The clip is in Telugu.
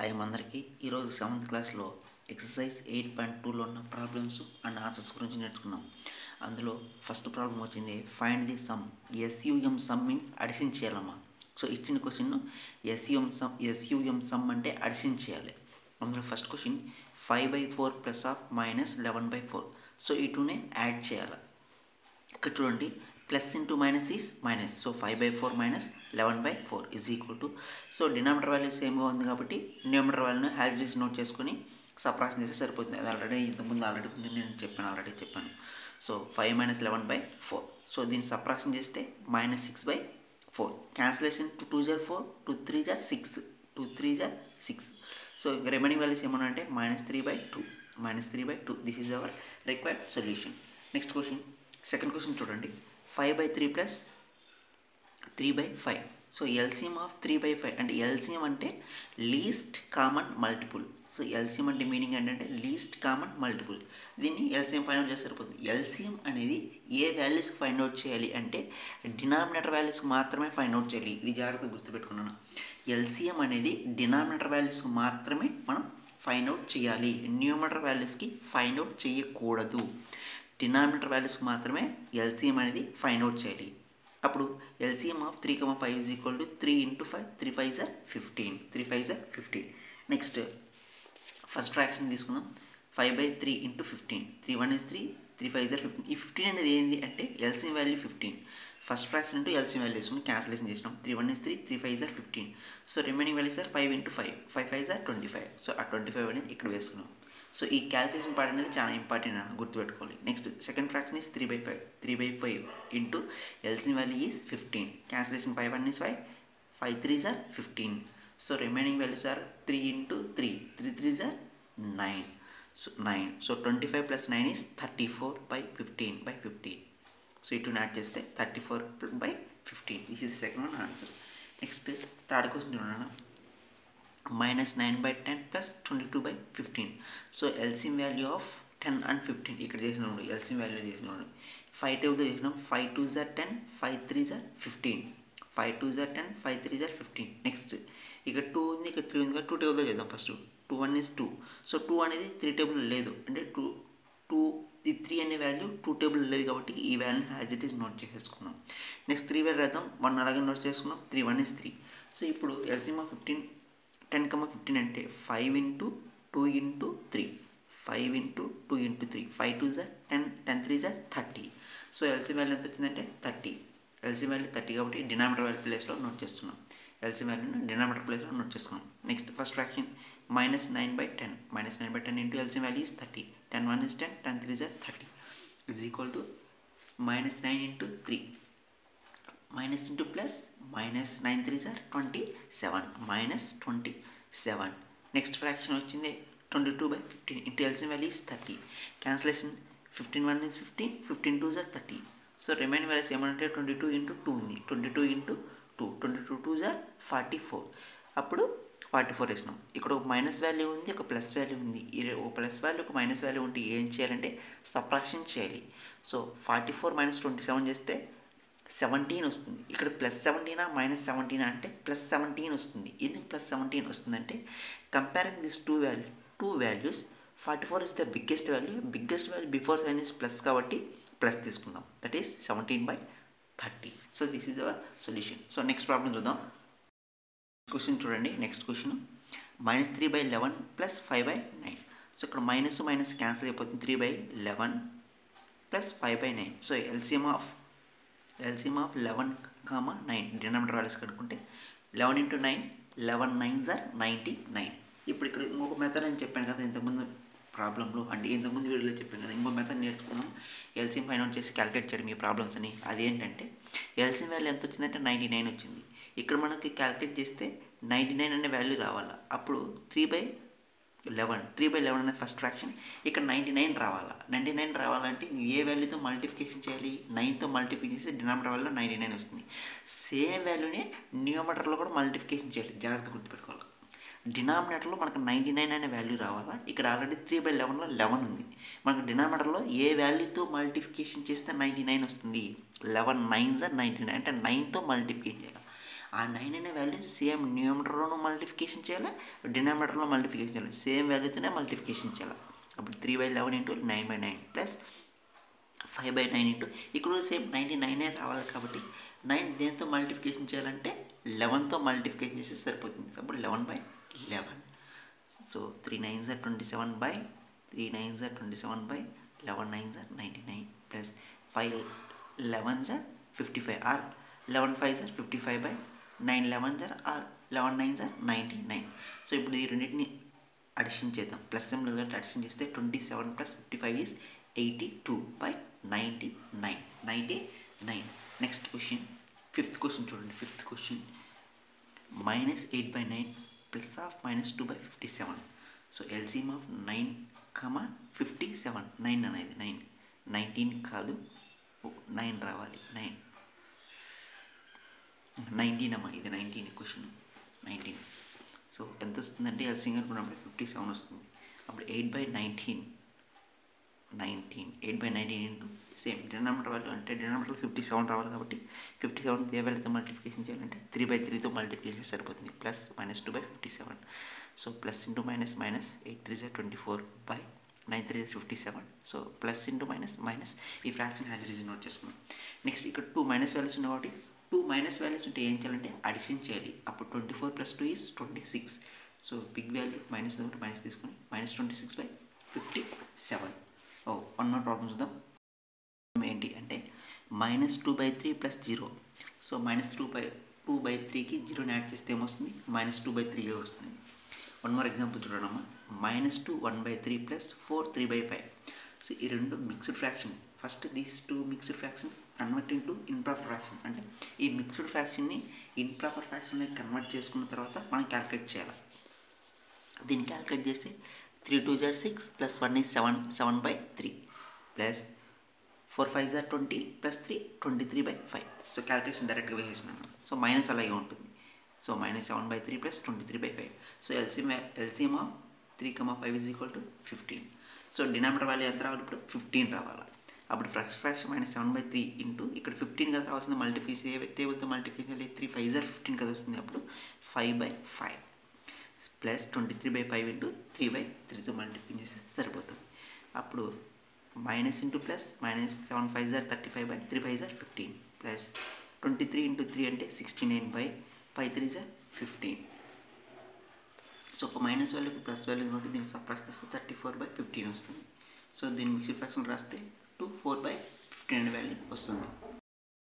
హాయ్ అందరికీ ఈరోజు 7th క్లాస్లో ఎక్సర్సైజ్ 8.2లో ఉన్న ప్రాబ్లమ్స్ అండ్ ఆన్సర్స్ గురించి నేర్చుకున్నాం. అందులో ఫస్ట్ ప్రాబ్లం వచ్చింది find the sum. S U M sum means addition చేయాలమ్మా. సో ఇచ్చిన క్వశ్చన్ ఎస్యుఎం సమ్ అంటే అడిషన్ చేయాలి. అందులో first question 5/4 plus of minus 11/4. So ఈ టూనే యాడ్ చేయాలి. ఇక్కడ చూడండి, plus into minus is minus. So 5/4 minus 11/4 is equal to, so denominator value సేమ్గా ఉంది కాబట్టి న్యూమరేటర్ వాల్యూని యాజ్ ఇట్ ఈజ్ నోట్ చేసుకొని సబ్ట్రాక్షన్ చేస్తే సరిపోతుంది. అది ఆల్రెడీ ఇంతకుముందు నేను చెప్పాను. So 5 minus 11/4. సో దీన్ని సబ్ట్రాక్షన్ చేస్తే minus 6/4. Cancellation 2 2 = 4, 2 3 = 6, 2 3 = 6. So remaining values ఏమన్నా అంటే -3/2. This is hour required solution. Next question, second question చూడండి. 5/3 ప్లస్ 3/5. సో ఎల్సిఎం ఆఫ్ 3/5 అంటే ఎల్సిఎం అంటే least common multiple. So LCM అంటే మీనింగ్ ఏంటంటే లీస్ట్ కామన్ మల్టిపుల్. దీన్ని ఎల్సిఎం ఫైండ్ అవుట్ చేస్తే సరిపోతుంది. ఎల్సిఎం అనేది ఏ వాల్యూస్కి ఫైండ్ అవుట్ చేయాలి అంటే డినామినేటర్ వాల్యూస్కి మాత్రమే ఫైండ్ అవుట్ చేయాలి. ఇది జాగ్రత్తగా గుర్తుపెట్టుకున్నాను. ఎల్సిఎం అనేది డినామినేటర్ వాల్యూస్కి మాత్రమే మనం ఫైండ్ అవుట్ చేయాలి. న్యూమరేటర్ వాల్యూస్కి ఫైండ్ అవుట్ చేయకూడదు. డినామినేటర్ వాల్యూస్కి మాత్రమే ఎల్సిఎం అనేది ఫైండ్ అవుట్ చేయాలి. అప్పుడు LCM of 3,5 is equal to 3 × 5, 3 5 = 15, 3 5 = 15. Next first fraction తీసుకుందాం. 5/3 × 15. 3 1 is 3, 3 5 = 15. ఈ 15 అనేది ఏంటి అంటే LCM value 15. First fraction into LCM value తీసుకుని క్యాన్సిలేషన్ చేసినాం. 3 1 is 3, 3 5 = 15. So remaining values 5 × 5, 5 5 = 25. So ఆ 25 అనేది ఇక్కడ వేసుకున్నాం. సో ఈ క్యాల్కులేషన్ పార్ట్ అనేది చాలా ఇంపార్టెంట్ అని గుర్తుపెట్టుకోవాలి. Next second fraction is 3/5. 3/5 into LCM value is 15. Cancellation 5 1 is 5, 5 3 = 15. So remaining values are 3 × 3, 3 3 = 9. So 9. So 25 + 9 is 34/15/15. So ఇటు యాడ్ చేస్తే 34/15. This is the second one answer. Next third question చూడండి. -9/10 plus 22/15. So LCM value of 10 and 15 ఇక్కడ చేసినాడు. ఎల్సిఎం వాల్యూ చేసినాడు 5 టేబుల్తో చేసినాం. 5 2 = 10, 5 3 = 15, 5 2 = 10, 5 3 = 15. నెక్స్ట్ ఇక్కడ 2 ఉంది, ఇక్కడ 3 ఉంది. 2 టేబుల్తో చేద్దాం. First 2 1 is 2. సో 2 అనేది 3 టేబుల్ లేదు, అంటే 2 3 అనే వాల్యూ 2 టేబుల్ లేదు కాబట్టి ఈ వాల్యూని యాజ్ ఇట్ ఈస్ నోట్ చేసేసుకున్నాం. నెక్స్ట్ 3 వాల్యూ రాద్దాం. 1 అలాగే నోట్ చేసుకున్నాం. 3 1 is 3. సో ఇప్పుడు ఎల్సిఎం ఆఫ్ 10, 15 అంటే 5 × 2 × 3, 5 × 2 × 3, 5 2 = 10, 10 3 = 30. సో ఎల్సిఎం వాల్యూ ఎంత వచ్చిందంటే 30. ఎల్సిఎం వాల్యూ 30 కాబట్టి డినామినేటర్ వాల్యూ ప్లేస్లో నోట్ చేస్తున్నాం. ఎల్సిఎం వాల్యూని డినామినేటర్ ప్లేస్లో నోట్ చేసుకున్నాం. Next first fraction -9/10. -9/10 into LCM value is 30. 10 1 is 10, 10 3 = 30 is equal to -9 × 3. Minus into plus -9 3 = 27, -27. Next fraction వచ్చింది 22/15 into LCM value is 30. Cancellation 15 1 is 15, 15 2 = 30. So remaining values ఏమంటే 22 × 2 ఉంది. 22 × 2, 22 2 = 44. అప్పుడు 44 వేసినాం. ఇక్కడ ఒక మైనస్ వాల్యూ ఉంది, ఒక ప్లస్ వాల్యూ ఉంది. ఒక ప్లస్ వాల్యూ ఒక మైనస్ వాల్యూ ఉంటే ఏం చేయాలంటే సబ్ట్రాక్షన్ చేయాలి. సో 44 - 27 చేస్తే 17 వస్తుంది. ఇక్కడ +17 -17 అంటే +17 వస్తుంది. ఎందుకు +17 వస్తుందంటే comparing this two values 44 is the biggest value before sign is plus కాబట్టి ప్లస్ తీసుకుందాం. That is 17/30. So this is our solution. So next problem చూద్దాం. క్వశ్చన్ చూడండి. Next question -3/11 plus 5/9. సో ఇక్కడ మైనస్ మైనస్ క్యాన్సిల్ అయిపోతుంది. 3/11 plus 5/9. So LCM of 11, 9 denominator values కనుక్కుంటే 11 × 9, 11 9s are 99. ఇప్పుడు ఇక్కడ ఇంకొక మెథడ్ అని చెప్పాను కదా ఇంతకుముందు ప్రాబ్లంలో, అంటే ఇంతకుముందు వీడియోలో చెప్పాను కదా. ఇంకో మెథడ్ నేర్చుకున్నాం ఎల్సిఎం ఫైండ్ అవుట్ చేసి క్యాలిక్యులేట్ చేయడం ఈ ప్రాబ్లమ్స్ అని. అదేంటంటే ఎల్సిఎం వాల్యూ ఎంత వచ్చిందంటే 99 వచ్చింది. ఇక్కడ మనకి క్యాలిక్యులేట్ చేస్తే 99 అనే వాల్యూ రావాలా. అప్పుడు 3/11 అనేది ఫస్ట్ ఫ్రాక్షన్. ఇక్కడ 99 రావాలా. 99 రావాలంటే ఏ వాల్యూతో మల్టిప్లికేషన్ చేయాలి? 9తో మల్టిప్లికేషన్ చేస్తే డినామినేటర్ వాల్యూలో 99 వస్తుంది. సేమ్ వాల్యూని న్యూమరేటర్లో కూడా మల్టిప్లికేషన్ చేయాలి. జాగ్రత్త గుర్తుపెట్టుకోవాలి. డినామినేటర్లో మనకు 99 అనే వాల్యూ రావాలా. ఇక్కడ ఆల్రెడీ 3/11లో 11 ఉంది. మనకు డినామినేటర్లో ఏ వాల్యూతో మల్టిప్లికేషన్ చేస్తే 99 వస్తుంది? 11 9s are 99 అంటే 9తో మల్టిప్లికేషన్ చేయాలి. ఆ 9 అనే వాల్యూ సేమ్ న్యూమరేటర్లోనూ మల్టిప్లికేషన్ చేయాలి, డినామినేటర్లో మల్టిప్లికేషన్ చేయాలి, సేమ్ వాల్యూతోనే మల్టిప్లికేషన్ చేయాలి. అప్పుడు 3/11 ఇంటూ 9/9 ప్లస్ 5/9 ఇంటూ ఇక్కడ సేమ్ 99 రావాలి కాబట్టి 9 దేంతో మల్టిప్లికేషన్ చేయాలంటే 11తో మల్టిప్లికేషన్ చేస్తే సరిపోతుంది. అప్పుడు 11/11. So 3 9s are 27 by 3 9s are 27 by 11 9s are 99 plus 5 11s are 55 or 11 5s are 55 by 9 11s are or 11 9s are 99. So ఇప్పుడు ఈ రెండింటిని అడిషన్ చేద్దాం. ప్లస్ సింబల్ అడిషన్ చేస్తే 27 plus 55 is 82 by 99. Next question, fifth question చూడండి. Fifth question -8/9 plus of -2/57. So LCM of 9, 57. 9 అనేది 9 19 కాదు, 9 రావాలి. 19 అమ్మా, ఇది 19 క్వశ్చన్ 19. సో ఎంత వస్తుందంటే ఎల్సిఎం అనుకున్నప్పుడు 57 వస్తుంది. అప్పుడు 8/19 ఇంటూ సేమ్ డినామినేటర్ వాల్యూ అంటే డినామినేటర్ 57 రావాలి కాబట్టి 57 ఏ వాల్యూతో మల్టిప్లికేషన్ చేయాలంటే 3/3తో మల్టిప్లికేషన్ సరిపోతుంది. Plus -2/57. So plus into minus 8 3s are 24 by 9 3s are 57. So plus into minus ఈ ఫ్రాక్షన్ హ్యాజ్ రీజన్ నోట్ చేసుకున్నాం. నెక్స్ట్ ఇక్కడ 2 మైనస్ వాల్యూస్ ఉన్నాయి కాబట్టి 2 మైనస్ వాల్యూస్ ఉంటే ఏం చేయాలంటే అడిషన్ చేయాలి. అప్పుడు 24 + 2 is 26. So big value minus తీసుకుని -26/57. వన్ మోర్ ప్రాబ్లమ్ చూద్దాం. ఏంటి అంటే -2/3 + 0. సో -2/3కి 0ని యాడ్ చేస్తే ఏమొస్తుంది? -2/3 వస్తుంది. వన్ మోర్ ఎగ్జాంపుల్ చూడమ్మా. -2 1/3 + 4 3/5. సో ఈ రెండు mixed fraction. First these 2 mixed fraction convert into improper fraction. అంటే ఈ మిక్స్డ్ ఫ్రాక్షన్ని ఇంప్రాపర్ ఫ్రాక్షన్లోకి కన్వర్ట్ చేసుకున్న తర్వాత మనం క్యాలిక్యులేట్ చేయాలి. దీన్ని క్యాలిక్యులేట్ చేస్తే 3 2s are 6 plus 1 is 7/3 plus 4 5s are 20 plus 3 23/5. So calculation డైరెక్ట్గా వేసేసినాను. సో మైనస్ అలాగే ఉంటుంది. So -7/3 plus 23/5. So LCM of 3, 5 is equal to 15. So denominator value ఎంత రావాలి? ఇప్పుడు 15 రావాలి. అప్పుడు ఫ్రాక్షన్ -7/3 ఇంటూ ఇక్కడ 15 కదా రావాల్సింది. మల్టిప్లికేషన్ ఏ టేబుల్తో మల్టిప్లికేషన్ 3 5s are 15 కదా వస్తుంది. అప్పుడు 5/5 ప్లస్ 23/5 ఇంటూ 3/3తో మల్టిప్లికేషన్ చేస్తే సరిపోతుంది. అప్పుడు minus into plus -7 5s are 35 by 3 5s are 15 plus 23 into 3 అంటే 69 by 5 3s are 15. సో ఒక మైనస్ వాల్యూకి ప్లస్ వాల్యూ కాబట్టి దీన్ని సబ్ట్రాక్ట్ చేస్తే 34/15 వస్తుంది. సో దీన్ని మిక్స్డ్ ఫ్రాక్షన్ రాస్తే 4/15 అనే వాల్యూ వస్తుంది.